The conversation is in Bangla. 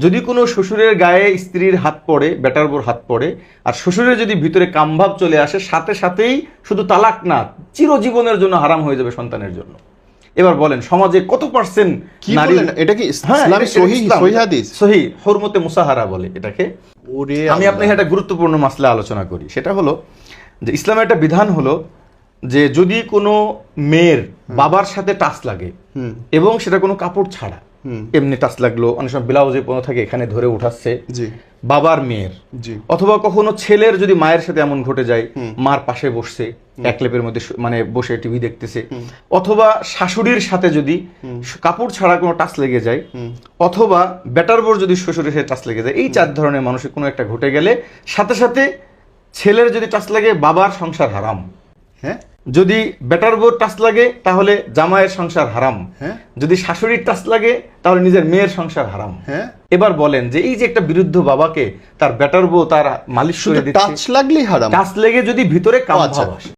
যদি কোনো শ্বশুরের গায়ে স্ত্রীর হাত পড়ে, বেটার বোর হাত পড়ে, আর শ্বশুরের যদি ভিতরে কামভাব চলে আসে, সাথে সাথেই শুধু তালাক না, চিরজীবনের জন্য হারাম হয়ে যাবে সন্তানের জন্য। এবার বলেন সমাজে কত পার্সেন্ট কি নারী, বলেন? এটা কি ইসলামী সহিহ হাদিস? সহিহ হুরমতে মুসাহারা বলে এটাকে। ওরে আমি আপনাকে একটা গুরুত্বপূর্ণ মাসলা আলোচনা করি। সেটা হলো যে ইসলামের একটা বিধান হলো যে যদি কোনো মেয়ের বাবার সাথে টাচ লাগে এবং সেটা কোনো কাপড় ছাড়া, এমনি টাচ লাগলো, অনেক সময় ব্লাউজে কোনো থাকে এখানে ধরে উঠাচ্ছে, জি বাবার মেয়ের, জি, অথবা কখনো ছেলের যদি মায়ের সাথে এমন ঘটে যায়, মার পাশে বসছে এক লেপের মধ্যে মানে বসে টিভি দেখতেছে, অথবা শাশুড়ির সাথে যদি কাপড় ছাড়া কোনো টাচ লেগে যায়, অথবা বেটার বোর যদি শ্বশুরের সাথে টাচ লেগে যায়, এই 4 ধরনের মানুষের কোনো একটা ঘটে গেলে সাথে সাথে ছেলের যদি টাচ লাগে বাবার সংসার হারাম, হ্যাঁ যদি বেটার বোর টাচ লাগে তাহলে জামাইয়ের সংসার হারাম, হ্যাঁ যদি শাশুড়ির টাচ লাগে তাহলে নিজের মেয়ের সংসার হারাম। হ্যাঁ, এবার বলেন যে এই যে একটা বিরুদ্ধ বাবাকে তার বেটার বউ তার মালিশ করে দিচ্ছে, টাচ লাগলেই হারাম। টাচ লেগে যদি ভিতরে কাম আচ্ছা। ভাব আসে,